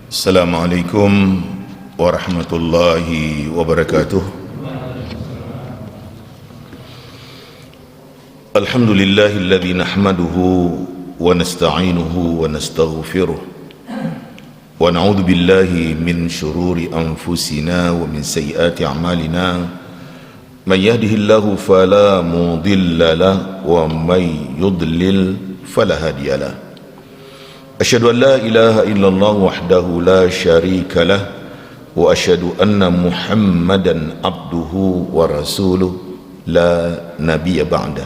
Assalamualaikum warahmatullahi wabarakatuh. Alhamdulillahilladzi nahmaduhu wa nasta'inuhu wa nastaghfiruh wa na'udzu billahi min syururi anfusina wa min sayyiati a'malina. Man yahdihillahu fala mudilla lahu wa may yudlil fala hadiyalah. Asyhadu an la ilaha illallah wahdahu la syarika lah wa asyhadu anna Muhammadan abduhu wa rasuluh la nabiyya ba'da.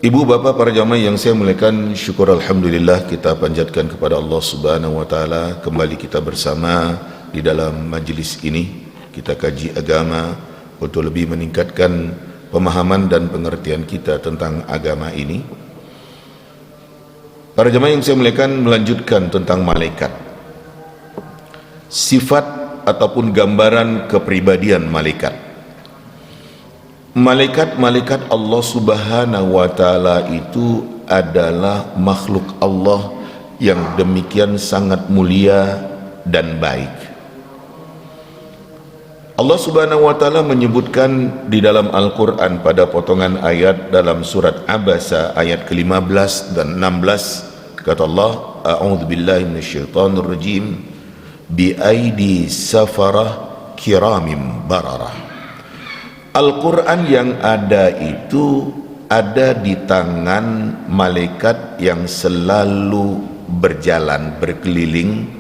Ibu bapa para jamaah yang saya muliakan, syukur alhamdulillah kita panjatkan kepada Allah Subhanahu wa taala, kembali kita bersama di dalam majlis ini. Kita kaji agama untuk lebih meningkatkan pemahaman dan pengertian kita tentang agama ini. Para jemaah yang saya muliakan, melanjutkan tentang malaikat, sifat ataupun gambaran kepribadian malaikat. Malaikat Allah Subhanahu wa taala itu adalah makhluk Allah yang demikian sangat mulia dan baik. Allah Subhanahu wa taala menyebutkan di dalam Al-Qur'an pada potongan ayat dalam surat Abasa ayat ke-15 dan 16, kata Allah, a'udzu billahi minasyaitonir rajim, bi aidi safarah kiramim bararah. Al-Qur'an yang ada itu ada di tangan malaikat yang selalu berjalan berkeliling.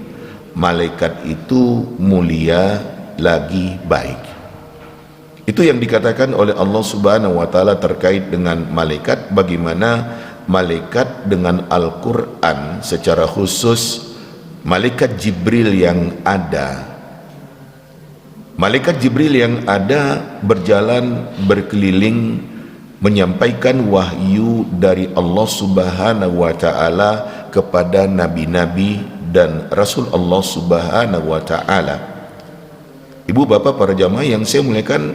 Malaikat itu mulia lagi baik. Itu yang dikatakan oleh Allah Subhanahu wa taala terkait dengan malaikat, bagaimana malaikat dengan Al-Quran secara khusus. Malaikat Jibril yang ada, malaikat Jibril yang ada berjalan berkeliling menyampaikan wahyu dari Allah Subhanahu wa taala kepada nabi-nabi dan rasul Allah Subhanahu wa taala. Ibu bapak para jamaah yang saya muliakan,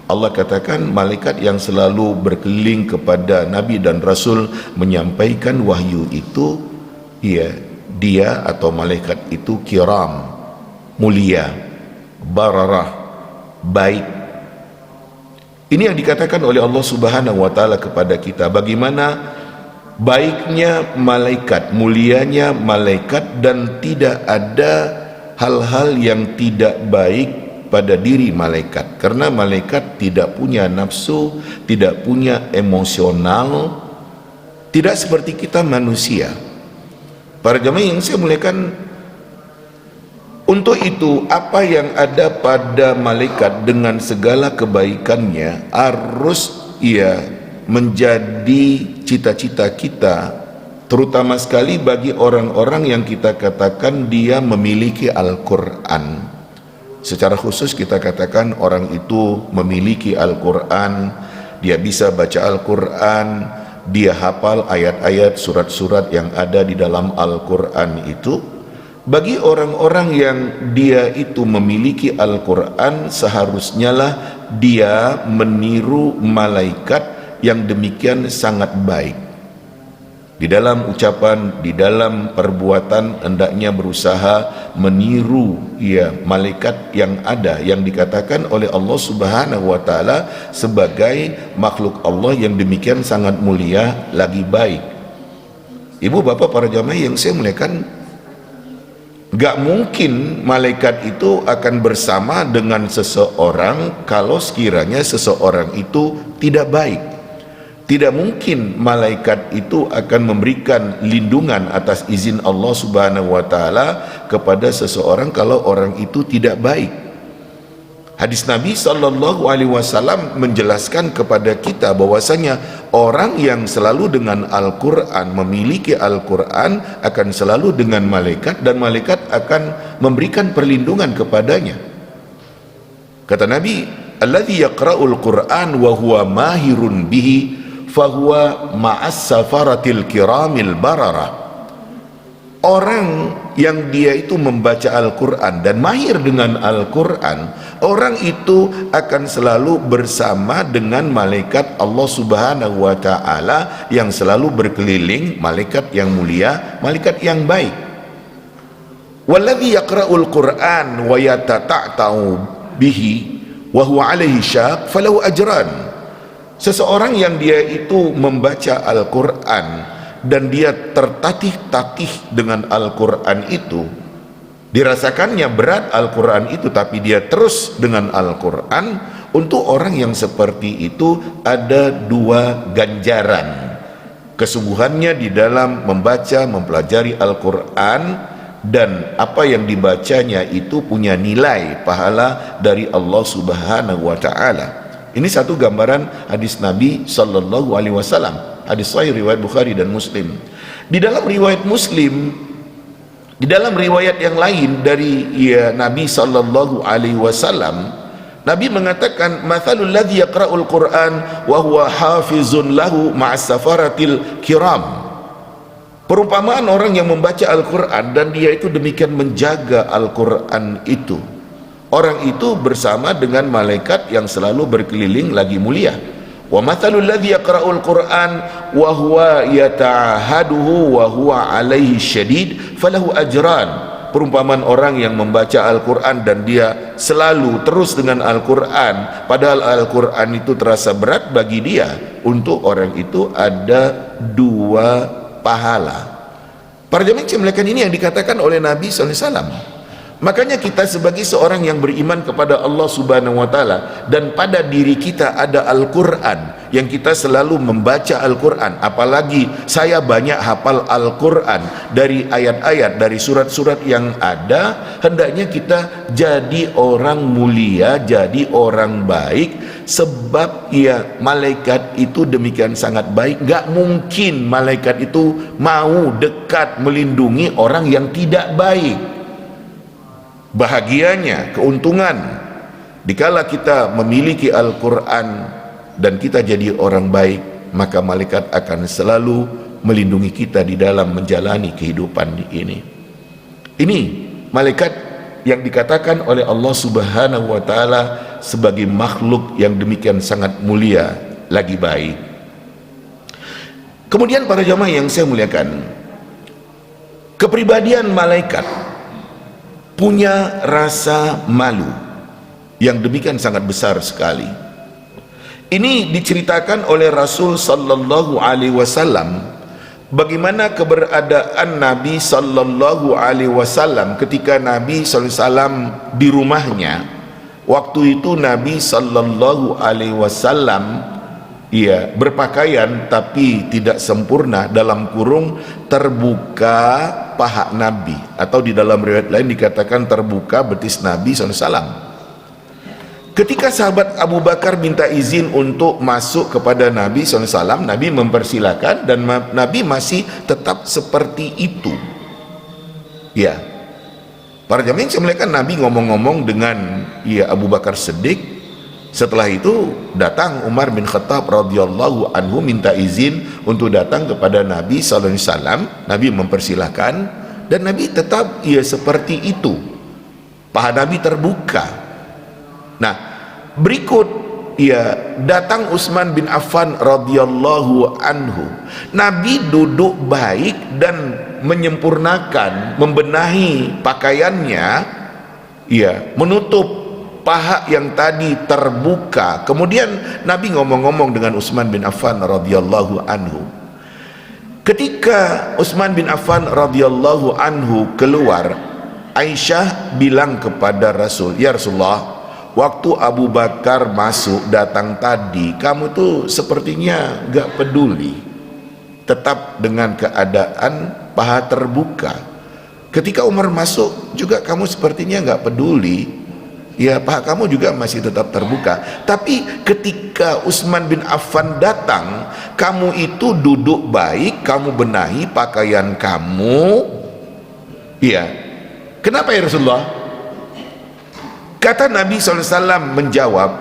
Allah katakan malaikat yang selalu berkeliling kepada nabi dan rasul menyampaikan wahyu itu, ya, dia atau malaikat itu kiram, mulia, bararah, baik. Ini yang dikatakan oleh Allah Subhanahu wa taala kepada kita, bagaimana baiknya malaikat, mulianya malaikat, dan tidak ada hal-hal yang tidak baik pada diri malaikat, karena malaikat tidak punya nafsu, tidak punya emosional, tidak seperti kita manusia. Para jemaah yang saya muliakan, untuk itu apa yang ada pada malaikat dengan segala kebaikannya harus menjadi cita-cita kita, terutama sekali bagi orang-orang yang kita katakan dia memiliki Al-Quran. Secara khusus kita katakan orang itu memiliki Al-Quran, dia bisa baca Al-Quran, dia hafal ayat-ayat, surat-surat yang ada di dalam Al-Quran itu. Bagi orang-orang yang dia itu memiliki Al-Quran, seharusnya lah dia meniru malaikat yang demikian sangat baik. Di dalam ucapan, di dalam perbuatan hendaknya berusaha meniru malaikat yang ada, yang dikatakan oleh Allah Subhanahu wa taala sebagai makhluk Allah yang demikian sangat mulia lagi baik. Ibu bapak para jamaah yang saya muliakan, gak mungkin malaikat itu akan bersama dengan seseorang kalau sekiranya seseorang itu tidak baik. Tidak mungkin malaikat itu akan memberikan lindungan atas izin Allah Subhanahu wa taala kepada seseorang kalau orang itu tidak baik. Hadis Nabi sallallahu alaihi wasallam menjelaskan kepada kita bahwasanya orang yang selalu dengan Al-Qur'an, memiliki Al-Qur'an, akan selalu dengan malaikat dan malaikat akan memberikan perlindungan kepadanya. Kata Nabi, alladzi yaqra'ul Qur'an wa huwa mahirun bihi fahuwa ma'as safaratil kiramil bararah. Orang yang dia itu membaca Al-Quran dan mahir dengan Al-Quran, orang itu akan selalu bersama dengan malaikat Allah Subhanahu wa ta'ala yang selalu berkeliling, malaikat yang mulia, malaikat yang baik. Walladzi yaqra'ul Qur'an wa yatata'ta'u bihi wa huwa 'alaihi syaq falahu ajran. Seseorang yang dia itu membaca Al-Qur'an dan dia tertatih-tatih dengan Al-Qur'an itu, dirasakannya berat Al-Qur'an itu, tapi dia terus dengan Al-Qur'an. Untuk orang yang seperti itu ada dua ganjaran: kesungguhannya di dalam membaca, mempelajari Al-Quran, dan apa yang dibacanya itu punya nilai pahala dari Allah Subhanahu wa Ta'ala. Ini satu gambaran hadis Nabi Sallallahu Alaihi Wasallam, hadis sahih riwayat Bukhari dan Muslim. Di dalam riwayat Muslim, di dalam riwayat yang lain dari Nabi Sallallahu Alaihi Wasallam, Nabi mengatakan, mathalul ladzi yaqra'ul Qur'an wa huwa hafizun lahu ma'as safaratil kiram. Perumpamaan orang yang membaca Al-Qur'an dan dia itu demikian menjaga Al-Qur'an itu, orang itu bersama dengan malaikat yang selalu berkeliling lagi mulia. Wa mathalul ladzi yaqra'ul Qur'an wa huwa yata'ahaduhu wa huwa 'alaihi syadid falahu ajran. Perumpamaan orang yang membaca Al-Quran dan dia selalu terus dengan Al-Quran, padahal Al-Quran itu terasa berat bagi dia, untuk orang itu ada dua pahala. Para jemaah yang dimuliakan, ini yang dikatakan oleh Nabi SAW. Makanya kita sebagai seorang yang beriman kepada Allah Subhanahu wa Ta'ala, dan pada diri kita ada Al-Quran, yang kita selalu membaca Al-Quran, apalagi saya banyak hafal Al-Quran dari ayat-ayat, dari surat-surat yang ada, hendaknya kita jadi orang mulia, jadi orang baik. Sebab ya, malaikat itu demikian sangat baik, gak mungkin malaikat itu mau dekat melindungi orang yang tidak baik. Bahagianya, keuntungan dikala kita memiliki Al-Quran dan kita jadi orang baik, maka malaikat akan selalu melindungi kita di dalam menjalani kehidupan ini. Ini malaikat yang dikatakan oleh Allah Subhanahu wa Ta'ala sebagai makhluk yang demikian sangat mulia, lagi baik. Kemudian para jamaah yang saya muliakan, kepribadian malaikat punya rasa malu yang demikian sangat besar sekali. Ini diceritakan oleh Rasul Sallallahu Alaihi Wasallam, bagaimana keberadaan Nabi Sallallahu Alaihi Wasallam ketika Nabi Sallallahu Alaihi Wasallam di rumahnya. Waktu itu Nabi Sallallahu Alaihi Wasallam berpakaian tapi tidak sempurna, dalam kurung terbuka paha Nabi, atau di dalam riwayat lain dikatakan terbuka betis Nabi SAW. Ketika sahabat Abu Bakar minta izin untuk masuk kepada Nabi SAW, Nabi mempersilakan dan Nabi masih tetap seperti itu. Ya, para jamaah yang saya muliakan, Nabi ngomong-ngomong dengan Abu Bakar Siddiq. Setelah itu datang Umar bin Khattab radhiyallahu anhu minta izin untuk datang kepada Nabi sallallahu alaihi wasallam. Nabi mempersilahkan dan Nabi tetap seperti itu. Paha Nabi terbuka. Nah, berikut datang Utsman bin Affan radhiyallahu anhu. Nabi duduk baik dan menyempurnakan, membenahi pakaiannya, menutup paha yang tadi terbuka. Kemudian Nabi ngomong-ngomong dengan Utsman bin Affan radhiyallahu anhu. Ketika Utsman bin Affan radhiyallahu anhu keluar, Aisyah bilang kepada Rasul, "Ya Rasulullah, waktu Abu Bakar masuk datang tadi, kamu tuh sepertinya gak peduli, tetap dengan keadaan paha terbuka. Ketika Umar masuk juga kamu sepertinya gak peduli, paha kamu juga masih tetap terbuka. Tapi ketika Utsman bin Affan datang, kamu itu duduk baik, kamu benahi pakaian kamu." Kenapa ya Rasulullah? Kata Nabi SAW menjawab,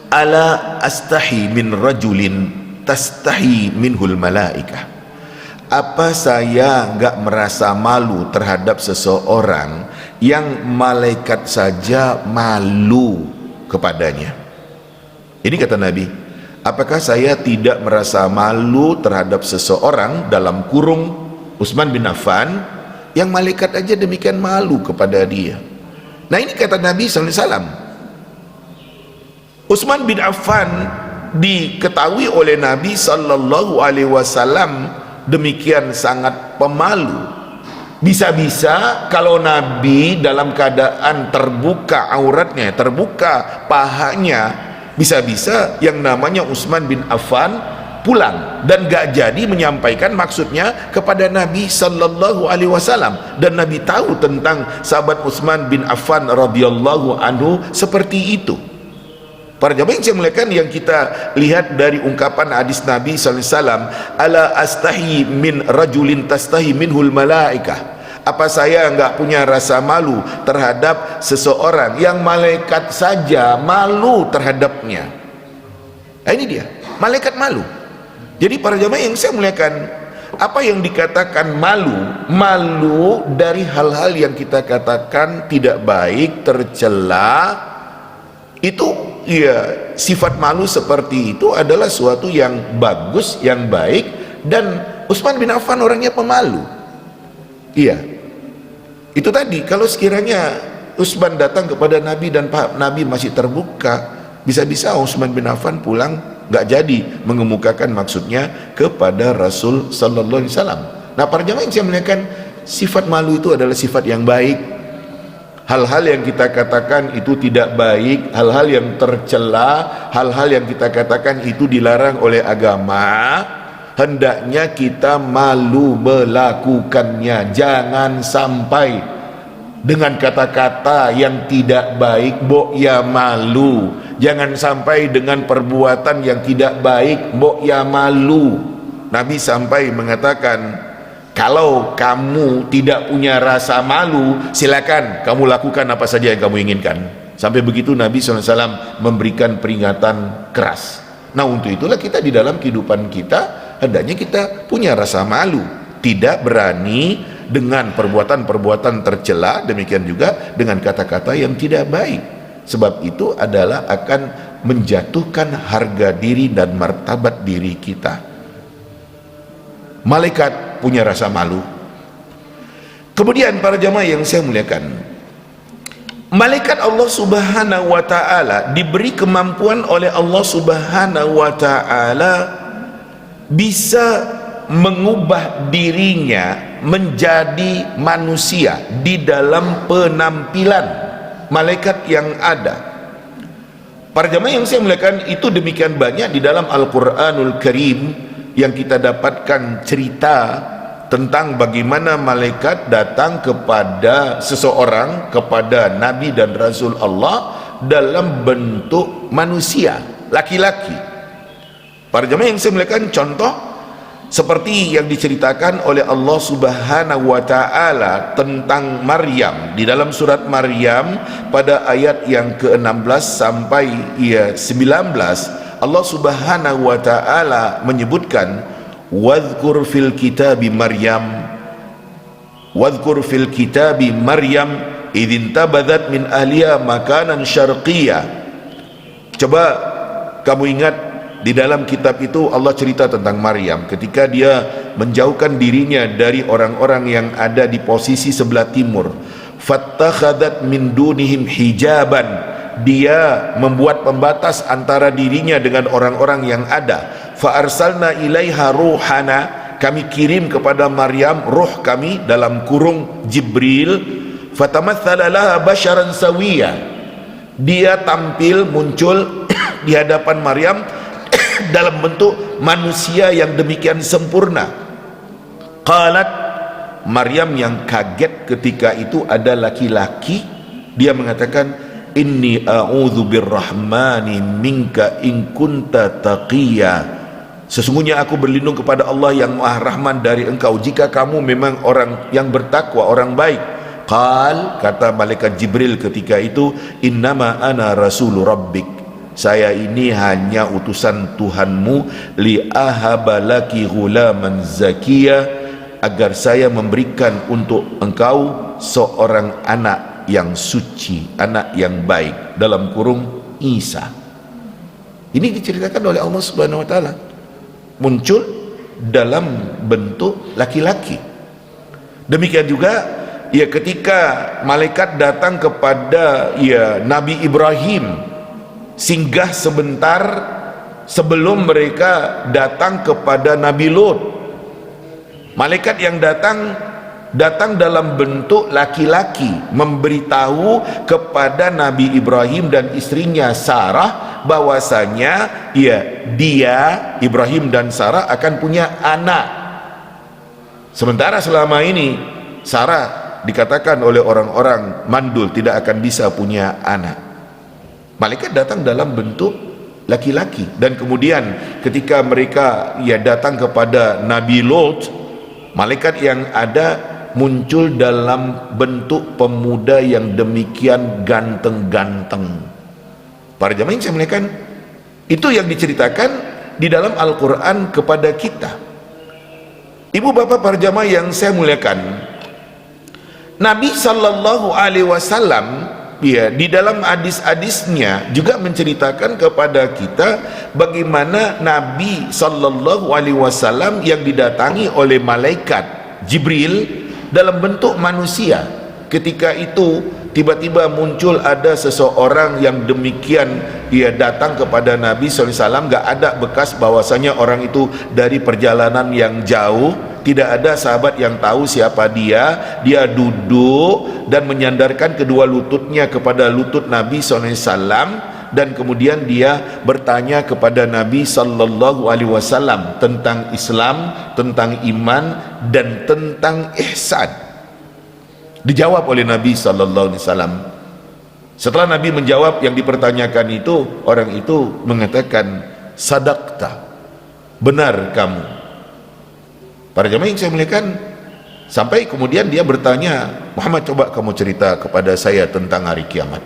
"Ala astahi min rajulin tastahi minhul malaikah." Apa saya enggak merasa malu terhadap seseorang yang malaikat saja malu kepadanya? Ini kata Nabi, apakah saya tidak merasa malu terhadap seseorang, dalam kurung Utsman bin Affan, yang malaikat aja demikian malu kepada dia. Nah ini kata Nabi SAW. Utsman bin Affan diketahui oleh Nabi SAW demikian sangat pemalu. Bisa-bisa kalau Nabi dalam keadaan terbuka auratnya, terbuka pahanya, bisa-bisa yang namanya Utsman bin Affan pulang dan gak jadi menyampaikan maksudnya kepada Nabi sallallahu alaihi wasallam, dan Nabi tahu tentang sahabat Utsman bin Affan radhiyallahu anhu seperti itu. Para jamaah yang saya muliakan, yang kita lihat dari ungkapan hadis Nabi sallallahu alaihi wasallam, ala astahi min rajulin tastahi minhul malaikah, apa saya enggak punya rasa malu terhadap seseorang yang malaikat saja malu terhadapnya. Nah, ini dia, malaikat malu. Jadi para jamaah yang saya muliakan, apa yang dikatakan malu, malu dari hal-hal yang kita katakan tidak baik, tercela, itu ya, sifat malu seperti itu adalah suatu yang bagus, yang baik. Dan Utsman bin Affan orangnya pemalu. Iya, itu tadi, kalau sekiranya Utsman datang kepada Nabi dan Nabi masih terbuka, bisa-bisa Utsman bin Affan pulang nggak jadi mengemukakan maksudnya kepada Rasul sallallahu alaihi wasallam. Nah para jamaah yang saya muliakan, sifat malu itu adalah sifat yang baik. Hal-hal yang kita katakan itu tidak baik, hal-hal yang tercela, hal-hal yang kita katakan itu dilarang oleh agama, hendaknya kita malu melakukannya. Jangan sampai dengan kata-kata yang tidak baik, mbok ya malu. Jangan sampai dengan perbuatan yang tidak baik, mbok ya malu. Nabi sampai mengatakan, kalau kamu tidak punya rasa malu, silakan kamu lakukan apa saja yang kamu inginkan. Sampai begitu Nabi SAW memberikan peringatan keras. Nah untuk itulah kita di dalam kehidupan kita hendaknya kita punya rasa malu, tidak berani dengan perbuatan-perbuatan tercela, demikian juga dengan kata-kata yang tidak baik. Sebab itu adalah akan menjatuhkan harga diri dan martabat diri kita. Malaikat punya rasa malu. Kemudian para jamaah yang saya muliakan, malaikat Allah subhanahu wa ta'ala diberi kemampuan oleh Allah subhanahu wa ta'ala bisa mengubah dirinya menjadi manusia di dalam penampilan malaikat yang ada. Para jamaah yang saya muliakan, itu demikian banyak di dalam Al-Quranul Karim yang kita dapatkan cerita tentang bagaimana malaikat datang kepada seseorang, kepada Nabi dan Rasul Allah dalam bentuk manusia, laki-laki. Para jemaah yang saya muliakan, contoh seperti yang diceritakan oleh Allah subhanahu wa ta'ala tentang Maryam di dalam surat Maryam pada ayat yang ke-16 sampai 19. Allah subhanahu wa ta'ala menyebutkan, wadhkur fil kitabi Maryam, wadhkur fil kitabi Maryam idintabadat min ahliya makanan syarqiyah. Coba kamu ingat, di dalam kitab itu Allah cerita tentang Maryam ketika dia menjauhkan dirinya dari orang-orang yang ada di posisi sebelah timur. Fattakhadat min dunihim hijaban, dia membuat pembatas antara dirinya dengan orang-orang yang ada. Fa arsalna ilaiha ruhana, kami kirim kepada Maryam ruh kami dalam kurung Jibril. Fatamatsala laha basyaran sawiya, dia tampil muncul di hadapan Maryam dalam bentuk manusia yang demikian sempurna. Qalat, Maryam yang kaget ketika itu ada laki-laki, dia mengatakan, inni a'udzu birrahmani minka in kunta taqiyya, sesungguhnya aku berlindung kepada Allah yang Maha Rahman dari engkau jika kamu memang orang yang bertakwa, orang baik. Qal, kata malaikat Jibril ketika itu, innama ana rasulu rabbik, saya ini hanya utusan Tuhanmu, li ahabalaki ghulaman zakiya, agar saya memberikan untuk engkau seorang anak yang suci, anak yang baik, dalam kurung Isa. Ini diceritakan oleh Allah subhanahu wa ta'ala, muncul dalam bentuk laki-laki. Demikian juga ya ketika malaikat datang kepada ya Nabi Ibrahim, singgah sebentar sebelum mereka datang kepada Nabi Lot. Malaikat yang datang dalam bentuk laki-laki, memberitahu kepada Nabi Ibrahim dan istrinya Sarah bahwasanya ya dia Ibrahim dan Sarah akan punya anak. Sementara selama ini Sarah dikatakan oleh orang-orang mandul tidak akan bisa punya anak. Malaikat datang dalam bentuk laki-laki, dan kemudian ketika mereka ya datang kepada Nabi Lot, malaikat yang ada muncul dalam bentuk pemuda yang demikian ganteng-ganteng. Para jamaah yang saya muliakan, itu yang diceritakan di dalam Al-Quran kepada kita. Ibu bapak para jamaah yang saya muliakan, Nabi Sallallahu Alaihi Wasallam ya di dalam hadis-hadisnya juga menceritakan kepada kita bagaimana Nabi Sallallahu Alaihi Wasallam yang didatangi oleh malaikat Jibril dalam bentuk manusia. Ketika itu tiba-tiba muncul ada seseorang yang demikian, dia datang kepada Nabi SAW, gak ada bekas bahwasanya orang itu dari perjalanan yang jauh, tidak ada sahabat yang tahu siapa dia. Dia duduk dan menyandarkan kedua lututnya kepada lutut Nabi SAW, dan kemudian dia bertanya kepada Nabi Sallallahu Alaihi Wasallam tentang Islam, tentang iman, dan tentang ihsan. Dijawab oleh Nabi Sallallahu Alaihi Wasallam. Setelah Nabi menjawab yang dipertanyakan itu, orang itu mengatakan, sadaqta, benar kamu. Para jemaah yang saya muliakan, sampai kemudian dia bertanya, Muhammad, coba kamu cerita kepada saya tentang hari kiamat.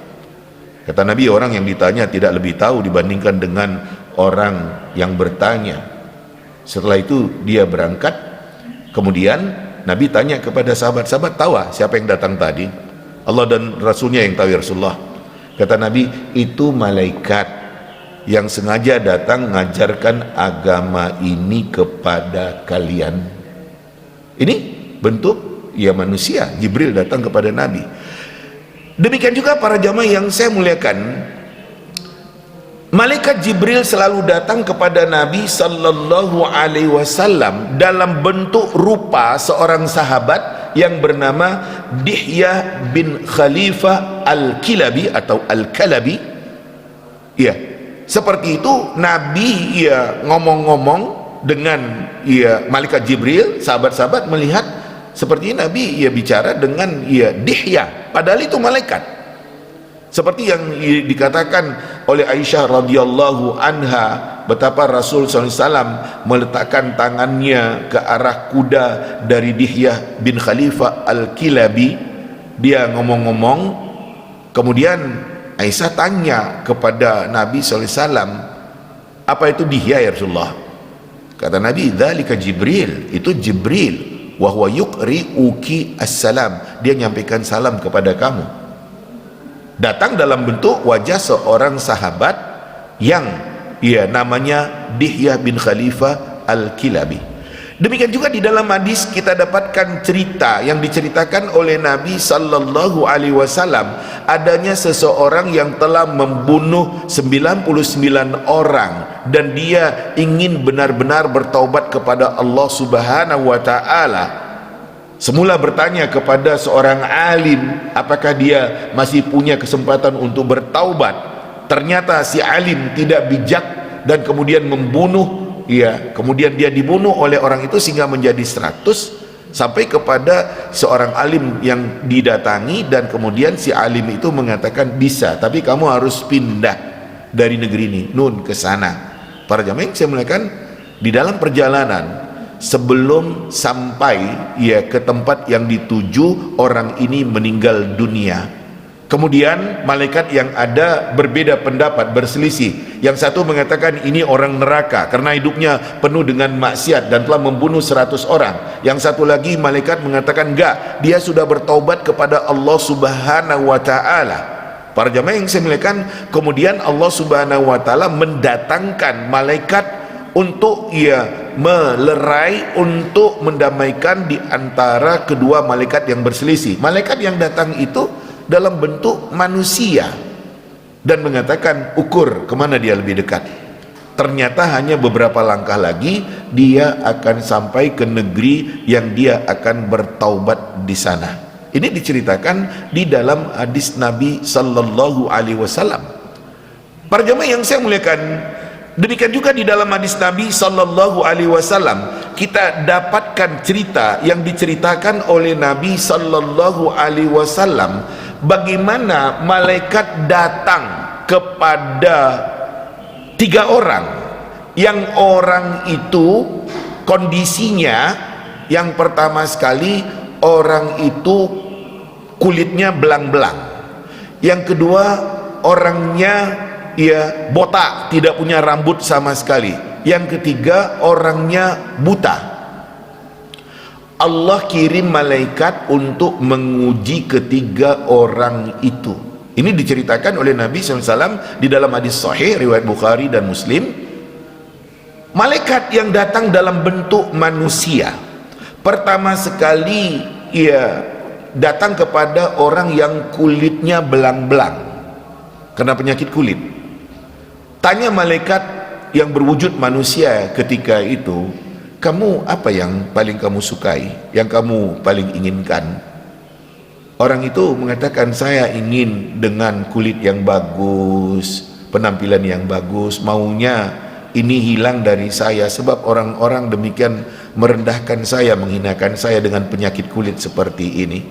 Kata Nabi, orang yang ditanya tidak lebih tahu dibandingkan dengan orang yang bertanya. Setelah itu dia berangkat. Kemudian Nabi tanya kepada sahabat-sahabat, tahu siapa yang datang tadi? Allah dan Rasulnya yang tahu ya Rasulullah. Kata Nabi, itu malaikat yang sengaja datang mengajarkan agama ini kepada kalian. Ini bentuk ya manusia, Jibril datang kepada Nabi. Demikian juga para jamaah yang saya muliakan, malaikat Jibril selalu datang kepada Nabi Sallallahu Alaihi Wasallam dalam bentuk rupa seorang sahabat yang bernama Dihya bin Khalifah Al-Kilabi atau Al-Kalabi. Ya, seperti itu Nabi ya ngomong-ngomong dengan ya malaikat Jibril, sahabat-sahabat melihat seperti Nabi ya bicara dengan ya Dihya, padahal itu malaikat. Seperti yang dikatakan oleh Aisyah radhiyallahu anha, betapa Rasul SAW meletakkan tangannya ke arah kuda dari Dihya bin Khalifah Al-Kilabi. Dia ngomong-ngomong, kemudian Aisyah tanya kepada Nabi SAW, apa itu Dihya ya Rasulullah? Kata Nabi, dzalika Jibril, itu Jibril, wa huwa yuqri'uki assalam, dia nyampaikan salam kepada kamu. Datang dalam bentuk wajah seorang sahabat yang ya namanya Dihya bin Khalifah Al-Kilabi. Demikian juga di dalam hadis kita dapatkan cerita yang diceritakan oleh Nabi Sallallahu Alaihi Wasallam, adanya seseorang yang telah membunuh 99 orang dan dia ingin benar-benar bertaubat kepada Allah Subhanahu wa taala. Semula bertanya kepada seorang alim, apakah dia masih punya kesempatan untuk bertaubat. Ternyata si alim tidak bijak dan kemudian membunuh, ya, kemudian dia dibunuh oleh orang itu sehingga menjadi 100, sampai kepada seorang alim yang didatangi, dan kemudian si alim itu mengatakan, bisa, tapi kamu harus pindah dari negeri ini, nun ke sana. Para jamaah yang saya muliakan, di dalam perjalanan sebelum sampai ya ke tempat yang dituju, orang ini meninggal dunia. Kemudian malaikat yang ada berbeda pendapat, berselisih. Yang satu mengatakan ini orang neraka karena hidupnya penuh dengan maksiat dan telah membunuh 100 orang. Yang satu lagi malaikat mengatakan enggak, dia sudah bertaubat kepada Allah Subhanahu wa taala. Para jamaah yang saya muliakan, kemudian Allah Subhanahu wa taala mendatangkan malaikat untuk ia melerai, untuk mendamaikan di antara kedua malaikat yang berselisih. Malaikat yang datang itu dalam bentuk manusia dan mengatakan, ukur kemana dia lebih dekat. Ternyata hanya beberapa langkah lagi dia akan sampai ke negeri yang dia akan bertaubat di sana. Ini diceritakan di dalam hadis Nabi sallallahu alaihi wasallam. Para jemaah yang saya muliakan, demikian juga di dalam hadis Nabi sallallahu alaihi wasallam kita dapatkan cerita yang diceritakan oleh Nabi sallallahu alaihi wasallam bagaimana malaikat datang kepada 3 orang, yang orang itu kondisinya yang pertama sekali orang itu kulitnya belang-belang, yang kedua orangnya ya botak, tidak punya rambut sama sekali, yang ketiga orangnya buta. Allah kirim malaikat untuk menguji ketiga orang itu. Ini diceritakan oleh Nabi SAW di dalam hadis sahih riwayat Bukhari dan Muslim. Malaikat yang datang dalam bentuk manusia pertama sekali ia datang kepada orang yang kulitnya belang-belang karena penyakit kulit. Tanya malaikat yang berwujud manusia ketika itu, kamu apa yang paling kamu sukai, yang kamu paling inginkan? Orang itu mengatakan, saya ingin dengan kulit yang bagus, penampilan yang bagus, maunya ini hilang dari saya sebab orang-orang demikian merendahkan saya, menghinakan saya dengan penyakit kulit seperti ini.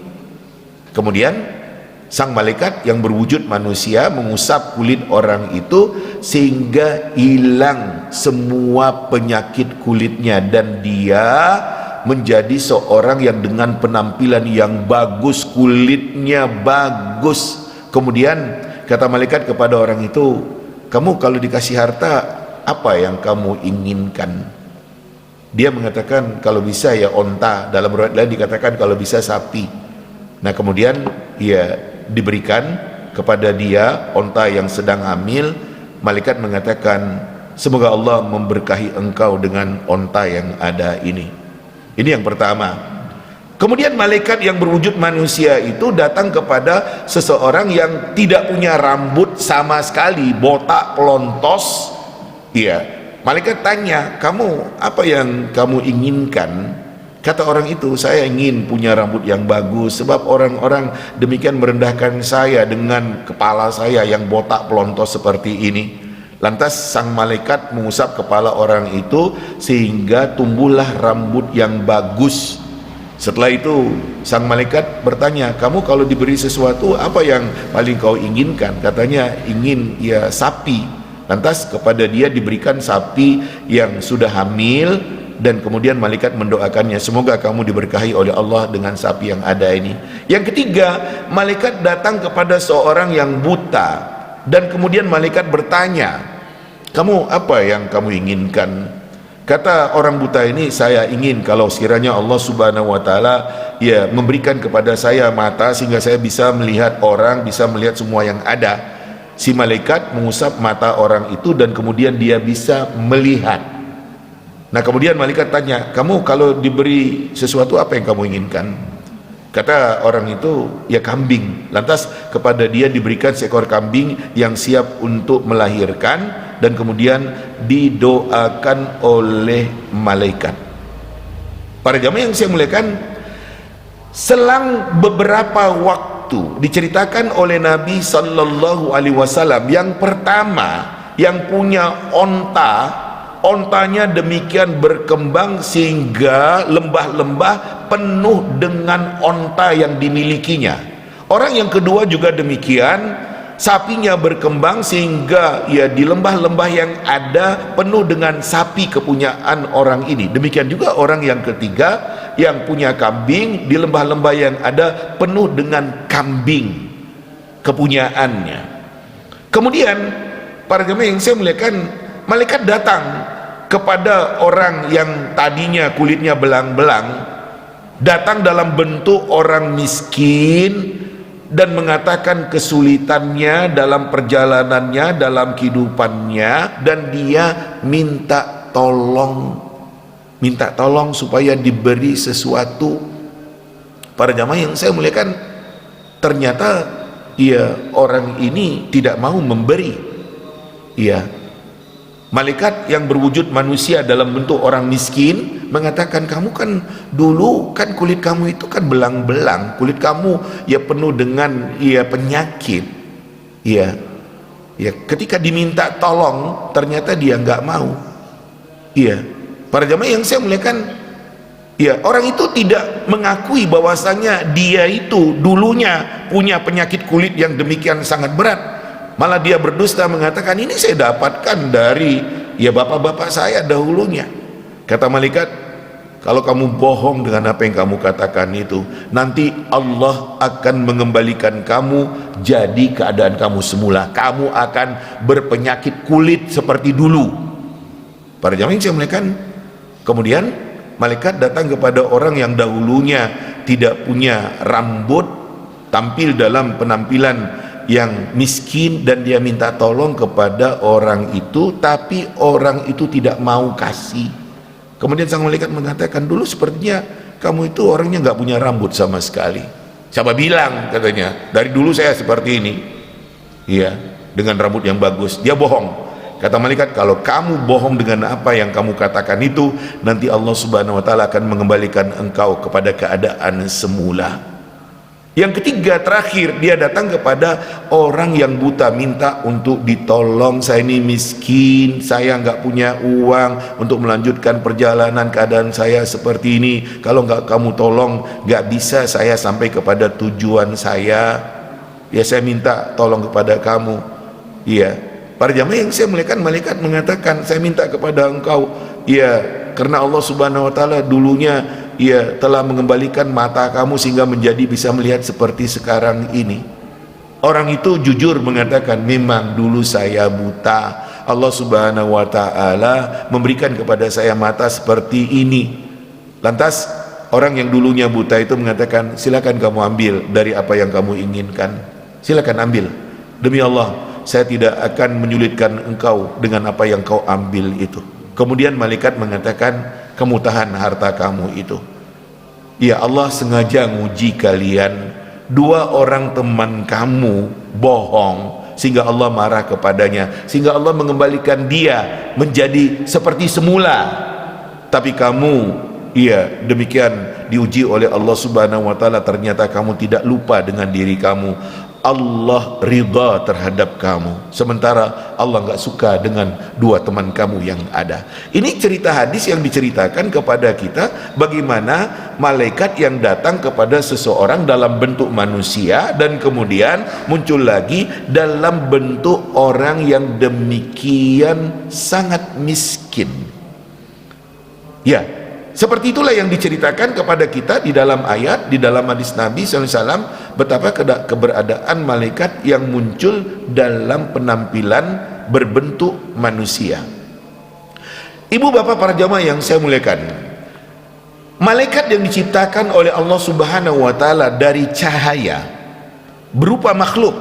Kemudian sang malaikat yang berwujud manusia mengusap kulit orang itu sehingga hilang semua penyakit kulitnya dan dia menjadi seorang yang dengan penampilan yang bagus, kulitnya bagus. Kemudian kata malaikat kepada orang itu, kamu kalau dikasih harta apa yang kamu inginkan? Dia mengatakan kalau bisa ya onta, dalam riwayat lain dikatakan kalau bisa sapi. Nah kemudian ia diberikan kepada dia onta yang sedang hamil. Malaikat mengatakan, semoga Allah memberkahi engkau dengan onta yang ada ini. Ini yang pertama. Kemudian malaikat yang berwujud manusia itu datang kepada seseorang yang tidak punya rambut sama sekali, botak pelontos. Iya. Malaikat tanya, kamu apa yang kamu inginkan? Kata orang itu, saya ingin punya rambut yang bagus sebab orang-orang demikian merendahkan saya dengan kepala saya yang botak pelontos seperti ini. Lantas sang malaikat mengusap kepala orang itu sehingga tumbuhlah rambut yang bagus. Setelah itu sang malaikat bertanya, kamu kalau diberi sesuatu apa yang paling kau inginkan? Katanya ingin ya sapi. Lantas kepada dia diberikan sapi yang sudah hamil dan kemudian malaikat mendoakannya, semoga kamu diberkahi oleh Allah dengan sapi yang ada ini. Yang ketiga, malaikat datang kepada seorang yang buta dan kemudian malaikat bertanya, kamu apa yang kamu inginkan? Kata orang buta ini, saya ingin kalau sekiranya Allah subhanahu wa ta'ala ya memberikan kepada saya mata sehingga saya bisa melihat orang, bisa melihat semua yang ada. Si malaikat mengusap mata orang itu dan kemudian dia bisa melihat. Nah kemudian malaikat tanya, kamu kalau diberi sesuatu apa yang kamu inginkan? Kata orang itu, ya kambing. Lantas kepada dia diberikan seekor kambing yang siap untuk melahirkan dan kemudian didoakan oleh malaikat. Para jamaah yang saya muliakan, selang beberapa waktu diceritakan oleh Nabi sallallahu alaihi wasallam, yang pertama yang punya ontanya demikian berkembang sehingga lembah-lembah penuh dengan onta yang dimilikinya. Orang yang kedua juga demikian, sapinya berkembang sehingga ya di lembah-lembah yang ada penuh dengan sapi kepunyaan orang ini. Demikian juga orang yang ketiga yang punya kambing, di lembah-lembah yang ada penuh dengan kambing kepunyaannya. Kemudian para jemaah yang saya muliakan, malaikat datang kepada orang yang tadinya kulitnya belang-belang, datang dalam bentuk orang miskin dan mengatakan kesulitannya dalam perjalanannya, dalam kehidupannya, dan dia minta minta tolong supaya diberi sesuatu. Para jamaah yang saya muliakan, ternyata orang ini tidak mau memberi. Malaikat yang berwujud manusia dalam bentuk orang miskin mengatakan, kamu kan dulu kan kulit kamu itu kan belang-belang, kulit kamu penuh dengan penyakit. Ketika diminta tolong ternyata dia nggak mau. Para jamaah yang saya muliakan, orang itu tidak mengakui bahwasanya dia itu dulunya punya penyakit kulit yang demikian sangat berat. Malah dia berdusta mengatakan, ini saya dapatkan dari bapak-bapak saya dahulunya. Kata malaikat, kalau kamu bohong dengan apa yang kamu katakan itu, nanti Allah akan mengembalikan kamu jadi keadaan kamu semula. Kamu akan berpenyakit kulit seperti dulu. Para jamaah yang saya muliakan, kemudian malaikat datang kepada orang yang dahulunya tidak punya rambut, tampil dalam penampilan yang miskin, dan dia minta tolong kepada orang itu, tapi orang itu tidak mau kasih. Kemudian sang malaikat mengatakan, dulu sepertinya kamu itu orangnya nggak punya rambut sama sekali. Siapa bilang, katanya, dari dulu saya seperti ini, dengan rambut yang bagus. Dia bohong. Kata malaikat, kalau kamu bohong dengan apa yang kamu katakan itu, nanti Allah Subhanahu wa Ta'ala akan mengembalikan engkau kepada keadaan semula. Yang ketiga, terakhir, dia datang kepada orang yang buta, minta untuk ditolong. Saya ini miskin, saya nggak punya uang untuk melanjutkan perjalanan, keadaan saya seperti ini. Kalau nggak kamu tolong, nggak bisa saya sampai kepada tujuan saya. Saya minta tolong kepada kamu. Para jamaah yang saya muliakan, malaikat mengatakan, saya minta kepada engkau, karena Allah Subhanahu wa Ta'ala dulunya telah mengembalikan mata kamu sehingga menjadi bisa melihat seperti sekarang ini. Orang itu jujur mengatakan, memang dulu saya buta, Allah Subhanahu wa Ta'ala memberikan kepada saya mata seperti ini. Lantas orang yang dulunya buta itu mengatakan, silakan kamu ambil dari apa yang kamu inginkan, silakan ambil, demi Allah saya tidak akan menyulitkan engkau dengan apa yang kau ambil itu. Kemudian malaikat mengatakan, kamu tahan harta kamu itu. Allah sengaja nguji kalian. Dua orang teman kamu bohong sehingga Allah marah kepadanya, sehingga Allah mengembalikan dia menjadi seperti semula. Tapi kamu demikian diuji oleh Allah Subhanahu wa Ta'ala, ternyata kamu tidak lupa dengan diri kamu. Allah ridha terhadap kamu, sementara Allah nggak suka dengan dua teman kamu yang ada. Ini cerita hadis yang diceritakan kepada kita bagaimana malaikat yang datang kepada seseorang dalam bentuk manusia dan kemudian muncul lagi dalam bentuk orang yang demikian sangat miskin. Seperti itulah yang diceritakan kepada kita di dalam ayat, di dalam hadis Nabi SAW, betapa keberadaan malaikat yang muncul dalam penampilan berbentuk manusia. Ibu bapak para jamaah yang saya muliakan, malaikat yang diciptakan oleh Allah Subhanahu wa Ta'ala dari cahaya berupa makhluk.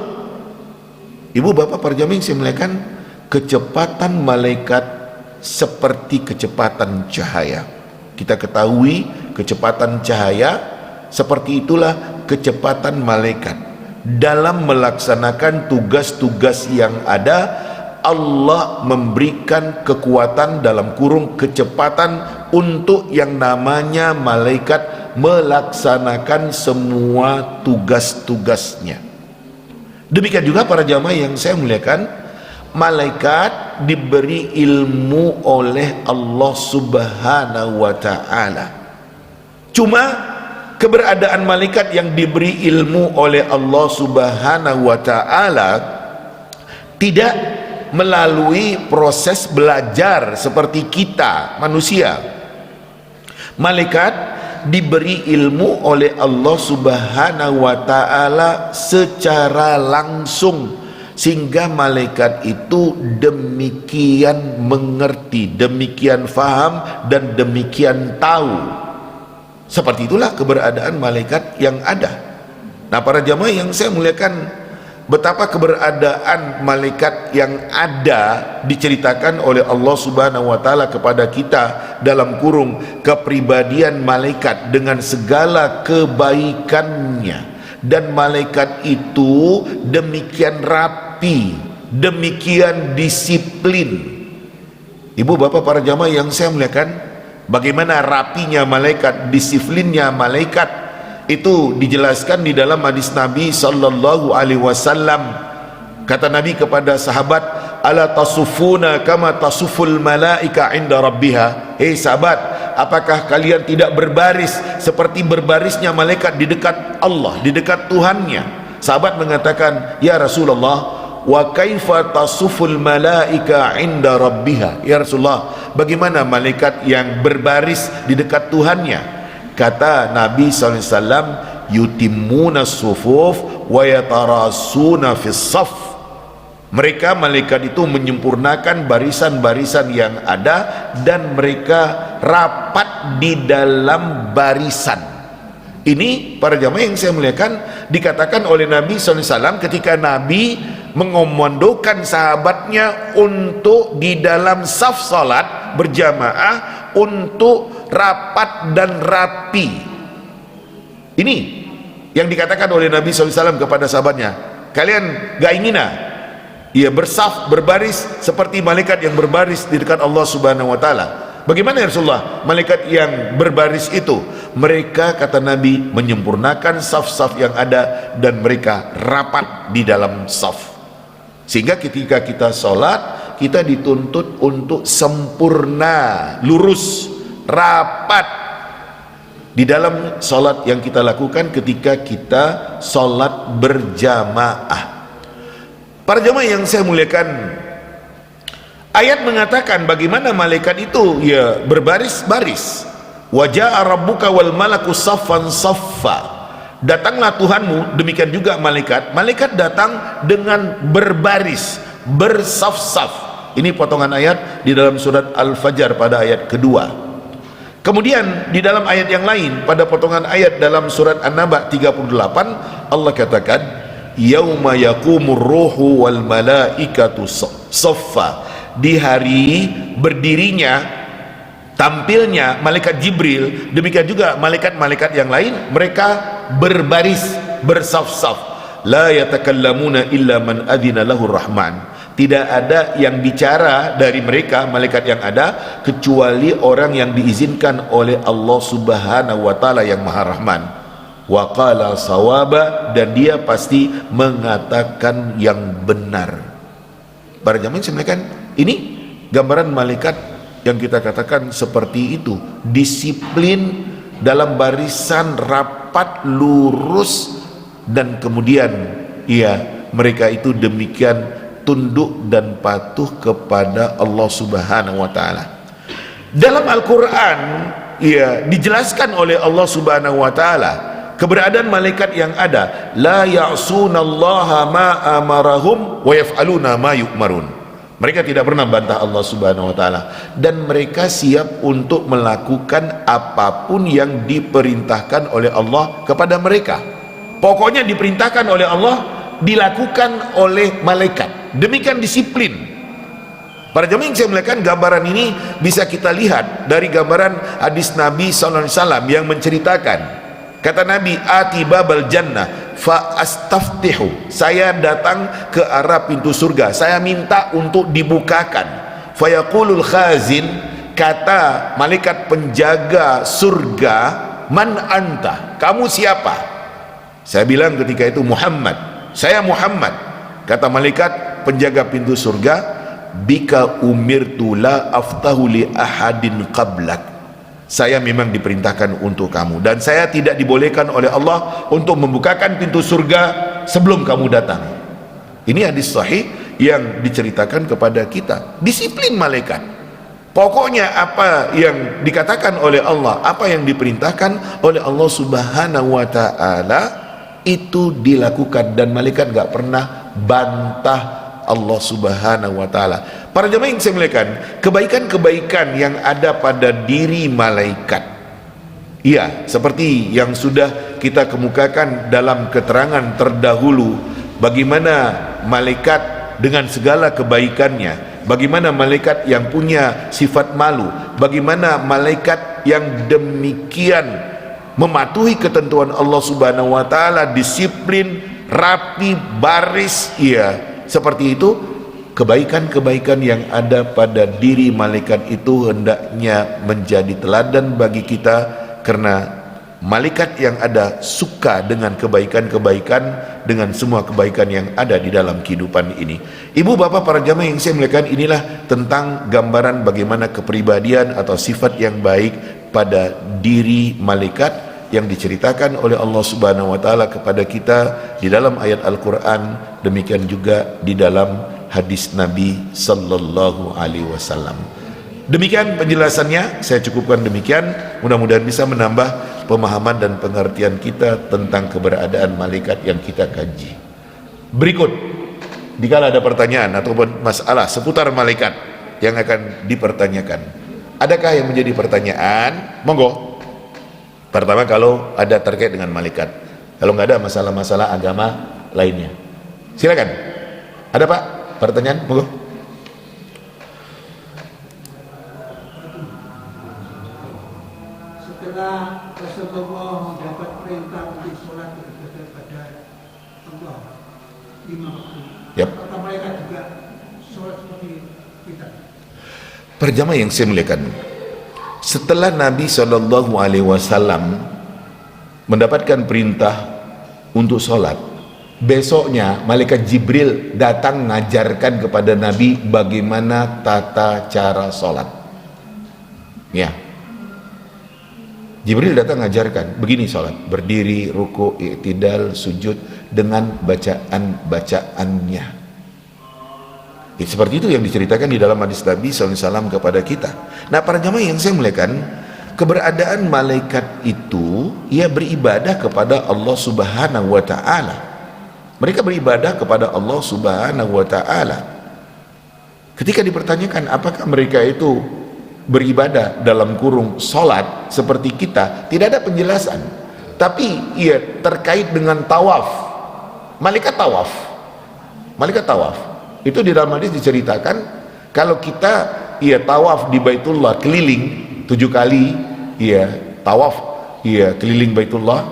Ibu bapak para jamaah yang saya muliakan, kecepatan malaikat seperti kecepatan cahaya. Kita ketahui kecepatan cahaya, seperti itulah kecepatan malaikat dalam melaksanakan tugas-tugas yang ada. Allah memberikan kekuatan dalam kurung kecepatan untuk yang namanya malaikat melaksanakan semua tugas-tugasnya. Demikian juga para jamaah yang saya muliakan, malaikat diberi ilmu oleh Allah Subhanahu wa Ta'ala. Cuma keberadaan malaikat yang diberi ilmu oleh Allah Subhanahu wa Ta'ala tidak melalui proses belajar seperti kita manusia. Malaikat diberi ilmu oleh Allah Subhanahu wa Ta'ala secara langsung, sehingga malaikat itu demikian mengerti, demikian faham, dan demikian tahu. Seperti itulah keberadaan malaikat yang ada. Nah para jamaah yang saya muliakan, betapa keberadaan malaikat yang ada diceritakan oleh Allah Subhanahu wa taala kepada kita dalam kurung kepribadian malaikat dengan segala kebaikannya, dan malaikat itu demikian rapi, demikian disiplin. Ibu bapak para jamaah yang saya muliakan, bagaimana rapinya malaikat, disiplinnya malaikat itu dijelaskan di dalam hadis Nabi sallallahu alaihi wasallam. Kata Nabi kepada sahabat, ala tasufuna kama tasuful malaika inda rabbiha. Hei sahabat, apakah kalian tidak berbaris seperti berbarisnya malaikat di dekat Allah, di dekat Tuhannya? Sahabat mengatakan, ya Rasulullah, wa kaifa tasuful malaika inda rabbiha? Ya Rasulullah, bagaimana malaikat yang berbaris di dekat Tuhannya? Kata Nabi SAW, yutimmuna sufuf wa yatarasuna fis saf. Mereka malaikat itu menyempurnakan barisan-barisan yang ada, dan mereka rapat di dalam barisan. Ini para jamaah yang saya muliakan, dikatakan oleh Nabi SAW ketika Nabi mengomandokan sahabatnya untuk di dalam saf salat berjamaah untuk rapat dan rapi. Ini yang dikatakan oleh Nabi SAW kepada sahabatnya, kalian gak ingin ya bersaf, berbaris seperti malaikat yang berbaris di dekat Allah Subhanahu wa taala? Bagaimana ya Rasulullah malaikat yang berbaris itu? Mereka, kata Nabi, menyempurnakan saf-saf yang ada dan mereka rapat di dalam saf. Sehingga ketika kita sholat, kita dituntut untuk sempurna, lurus, rapat di dalam sholat yang kita lakukan ketika kita sholat berjamaah. Para jamaah yang saya muliakan, ayat mengatakan bagaimana malaikat itu ya berbaris-baris. Wa jaa rabbuka wal malaku saffan saffa. Datanglah Tuhanmu, demikian juga malaikat. Malaikat datang dengan berbaris, bersaf-saf. Ini potongan ayat di dalam surat Al-Fajr pada ayat kedua. Kemudian di dalam ayat yang lain, pada potongan ayat dalam surat An-Naba 38, Allah katakan, yauma yaqumur ruhu wal malaikatu saffa. Di hari berdirinya, tampilnya malaikat Jibril, demikian juga malaikat-malaikat yang lain, mereka berbaris, bersaf-saf. La yatakallamuna illa man adzina lahur rahman. Tidak ada yang bicara dari mereka malaikat yang ada kecuali orang yang diizinkan oleh Allah Subhanahu wa taala yang Maha Rahman. Wa qala sawaba, dan dia pasti mengatakan yang benar. Para jamaah sekalian, ini gambaran malaikat yang kita katakan seperti itu, disiplin dalam barisan rapat, lurus, dan kemudian ya mereka itu demikian tunduk dan patuh kepada Allah Subhanahu wa taala. Dalam Al-Qur'an ya dijelaskan oleh Allah Subhanahu wa taala keberadaan malaikat yang ada, la ya'sunallaha ma amarahum wa yaf'aluna ma yu'marun. Mereka tidak pernah bantah Allah Subhanahu wa taala, dan mereka siap untuk melakukan apapun yang diperintahkan oleh Allah kepada mereka. Pokoknya diperintahkan oleh Allah, dilakukan oleh malaikat. Demikian disiplin. Para jemaah yang saya muliakan, gambaran ini bisa kita lihat dari gambaran hadis Nabi SAW yang menceritakan, kata Nabi, ati babal jannah fa astaftihu. Saya datang ke arah pintu surga, saya minta untuk dibukakan. Fayaqulul khazin, kata malaikat penjaga surga, man anta, kamu siapa? Saya bilang ketika itu, Muhammad, saya Muhammad. Kata malaikat penjaga pintu surga, bika umirtu la aftahu li ahadin qablak. Saya memang diperintahkan untuk kamu, dan saya tidak dibolehkan oleh Allah untuk membukakan pintu surga sebelum kamu datang. Ini hadis sahih yang diceritakan kepada kita. Disiplin malaikat. Pokoknya apa yang dikatakan oleh Allah, apa yang diperintahkan oleh Allah Subhanahu wa taala itu dilakukan, dan malaikat gak pernah bantah Allah Subhanahu wa taala. Para jemaah yang saya muliakan, kebaikan-kebaikan yang ada pada diri malaikat, ya seperti yang sudah kita kemukakan dalam keterangan terdahulu bagaimana malaikat dengan segala kebaikannya, bagaimana malaikat yang punya sifat malu, bagaimana malaikat yang demikian mematuhi ketentuan Allah Subhanahu wa taala, disiplin, rapi, baris, ya, seperti itu. Kebaikan-kebaikan yang ada pada diri malaikat itu hendaknya menjadi teladan bagi kita, karena malaikat yang ada suka dengan kebaikan-kebaikan, dengan semua kebaikan yang ada di dalam kehidupan ini. Ibu bapak para jamaah yang saya muliakan, inilah tentang gambaran bagaimana kepribadian atau sifat yang baik pada diri malaikat yang diceritakan oleh Allah Subhanahu wa taala kepada kita di dalam ayat Al-Qur'an, demikian juga di dalam hadis Nabi sallallahu alaihi wasallam. Demikian penjelasannya, saya cukupkan demikian. Mudah-mudahan bisa menambah pemahaman dan pengertian kita tentang keberadaan malaikat yang kita kaji. Berikut, jika ada pertanyaan ataupun masalah seputar malaikat yang akan dipertanyakan, adakah yang menjadi pertanyaan? Monggo. Pertama, kalau ada terkait dengan malaikat. Kalau nggak ada masalah-masalah agama lainnya, silakan. Ada Pak pertanyaan? Monggo. Setelah Rasulullah mendapat perintah untuk sholat beribadah pada Allah 5 waktu, apakah mereka juga sholat seperti kita? Para jamaah yang saya muliakan, setelah Nabi SAW mendapatkan perintah untuk sholat, besoknya malaikat Jibril datang mengajarkan kepada Nabi bagaimana tata cara sholat. Ya, Jibril datang mengajarkan begini sholat: berdiri, ruku, i'tidal, sujud dengan bacaan-bacaannya. Seperti itu yang diceritakan di dalam hadis Nabi SAW kepada kita. Nah, para jamaah yang saya muliakan, keberadaan malaikat itu ia beribadah kepada Allah Subhanahu wa taala. Mereka beribadah kepada Allah Subhanahu wa taala. Ketika dipertanyakan apakah mereka itu beribadah dalam kurung salat seperti kita, tidak ada penjelasan. Tapi ia terkait dengan tawaf. Malaikat tawaf. Malaikat tawaf. Itu di dalam hadis diceritakan, kalau kita tawaf di Baitullah keliling 7 kali, tawaf keliling Baitullah,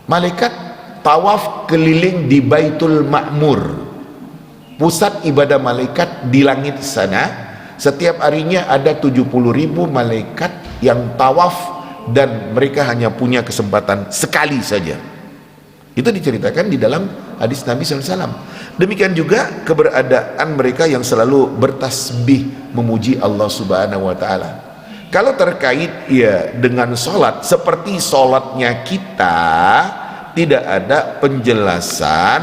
malaikat tawaf keliling di Baitul Ma'mur, pusat ibadah malaikat di langit sana. Setiap harinya ada 70.000 malaikat yang tawaf, dan mereka hanya punya kesempatan sekali saja. Itu diceritakan di dalam hadis Nabi SAW. Demikian juga keberadaan mereka yang selalu bertasbih memuji Allah Subhanahu wa taala. Kalau terkait dengan sholat, seperti sholatnya kita, tidak ada penjelasan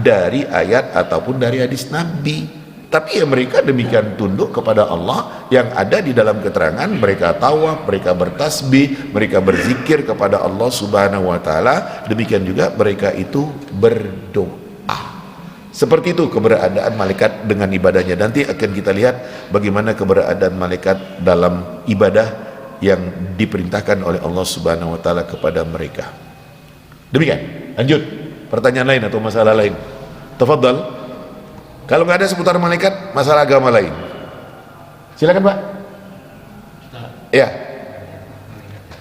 dari ayat ataupun dari hadis Nabi. Tapi mereka demikian tunduk kepada Allah yang ada di dalam keterangan. Mereka tawaf, mereka bertasbih, mereka berzikir kepada Allah Subhanahu wa taala. Demikian juga mereka itu berdoa. Seperti itu keberadaan malaikat dengan ibadahnya. Nanti akan kita lihat bagaimana keberadaan malaikat dalam ibadah yang diperintahkan oleh Allah Subhanahu wa taala kepada mereka. Demikian. Lanjut. Pertanyaan lain atau masalah lain? Tafadhal. Kalau nggak ada seputar malaikat, masalah agama lain. Silakan Pak. Ya,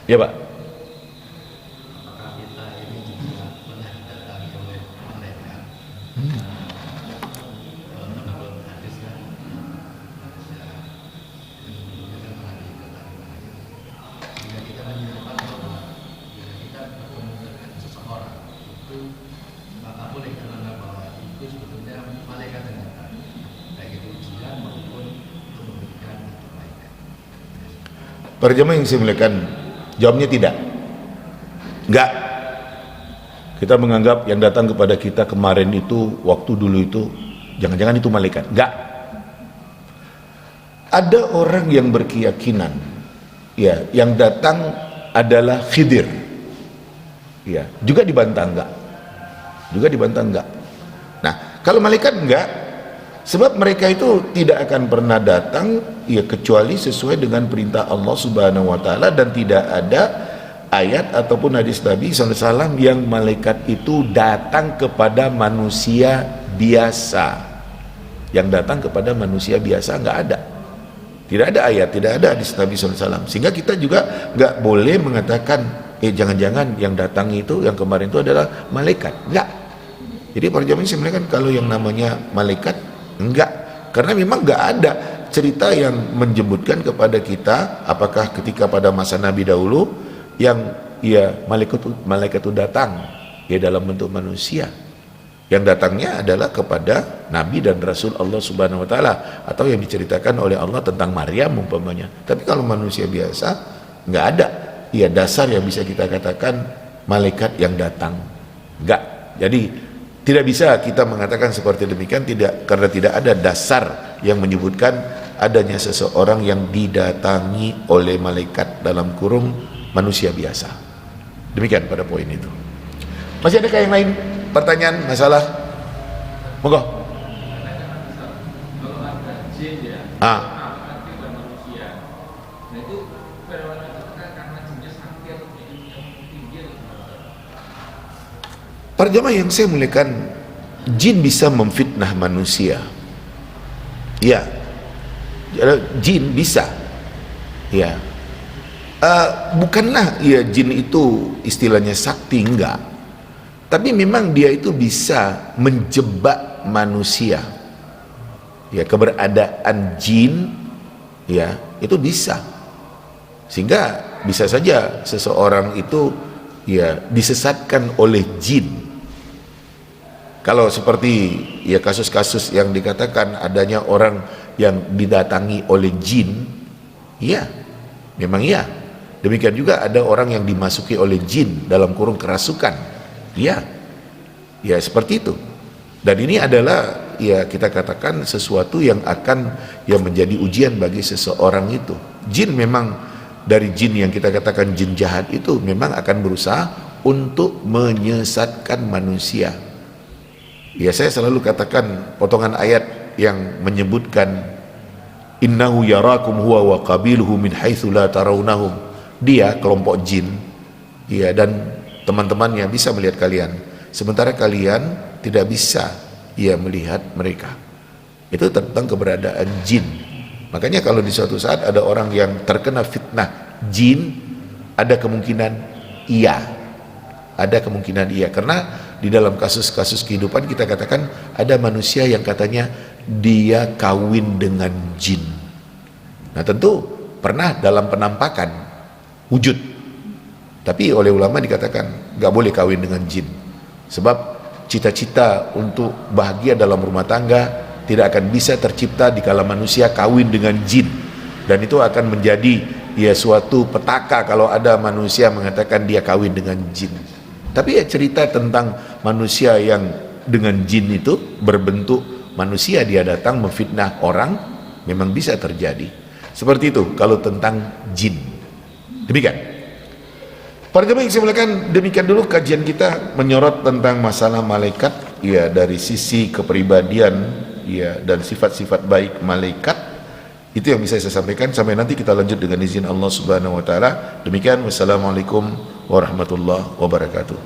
ya Pak. Para jemaah yang saya muliakan, jawabnya tidak. Enggak. Kita menganggap yang datang kepada kita kemarin itu, waktu dulu itu, jangan-jangan itu malaikat. Enggak. Ada orang yang berkeyakinan, yang datang adalah Khidir. Juga dibantah enggak. Juga dibantah enggak. Nah, kalau malaikat enggak, sebab mereka itu tidak akan pernah datang kecuali sesuai dengan perintah Allah Subhanahu wa taala, dan tidak ada ayat ataupun hadis Nabi SAW yang malaikat itu datang kepada manusia biasa. Yang datang kepada manusia biasa nggak ada. Tidak ada ayat, tidak ada hadis Nabi SAW. Sehingga kita juga nggak boleh mengatakan, jangan-jangan yang datang itu, yang kemarin itu adalah malaikat. Enggak. Jadi para jamaah sebenarnya kan kalau yang namanya malaikat, enggak. Karena memang nggak ada cerita yang menyebutkan kepada kita, apakah ketika pada masa Nabi dahulu, yang malaikat itu datang dalam bentuk manusia. Yang datangnya adalah kepada Nabi dan Rasul Allah Subhanahu Wa Taala, atau yang diceritakan oleh Allah tentang Maryam umpamanya. Tapi kalau manusia biasa nggak ada dasar yang bisa kita katakan malaikat yang datang, nggak. Jadi tidak bisa kita mengatakan seperti demikian, tidak, karena tidak ada dasar yang menyebutkan adanya seseorang yang didatangi oleh malaikat dalam kurung manusia biasa. Demikian pada poin itu. Masih adakah yang lain? Pertanyaan, masalah? Monggo. Kalau ada jin ya, sakti dan manusia, nah itu fenomena itu kan karena jinnya sakti atau yang tinggi. Para jamaah yang saya muliakan, jin bisa memfitnah manusia. Ya, jin bisa. Ya, bukanlah jin itu istilahnya sakti, enggak. Tapi memang dia itu bisa menjebak manusia. Ya, keberadaan jin itu bisa. Sehingga bisa saja seseorang itu disesatkan oleh jin. Kalau seperti kasus-kasus yang dikatakan adanya orang yang didatangi oleh jin, memang demikian juga ada orang yang dimasuki oleh jin dalam kurung kerasukan. Seperti itu. Dan ini adalah kita katakan sesuatu yang akan menjadi ujian bagi seseorang itu. Jin memang, dari jin yang kita katakan jin jahat itu memang akan berusaha untuk menyesatkan manusia. Saya selalu katakan potongan ayat yang menyebutkan innahu yarakum huwa wa qabiluhu min haitsu la tarawnahum. Dia kelompok jin dan teman-temannya bisa melihat kalian, sementara kalian tidak bisa melihat mereka. Itu tentang keberadaan jin. Makanya kalau di suatu saat ada orang yang terkena fitnah jin, ada kemungkinan karena di dalam kasus-kasus kehidupan kita katakan ada manusia yang katanya dia kawin dengan jin. Nah tentu pernah dalam penampakan wujud, tapi oleh ulama dikatakan gak boleh kawin dengan jin, sebab cita-cita untuk bahagia dalam rumah tangga tidak akan bisa tercipta dikala manusia kawin dengan jin. Dan itu akan menjadi suatu petaka kalau ada manusia mengatakan dia kawin dengan jin. Tapi cerita tentang manusia yang dengan jin itu berbentuk manusia, dia datang memfitnah orang, memang bisa terjadi. Seperti itu kalau tentang jin. Demikian. Para jemaah yang saya muliakan, demikian dulu kajian kita menyorot tentang masalah malaikat, dari sisi kepribadian, dan sifat-sifat baik malaikat. Itu yang bisa saya sampaikan. Sampai nanti kita lanjut dengan izin Allah Subhanahu Wa Taala. Demikian, wassalamualaikum warahmatullahi wabarakatuh.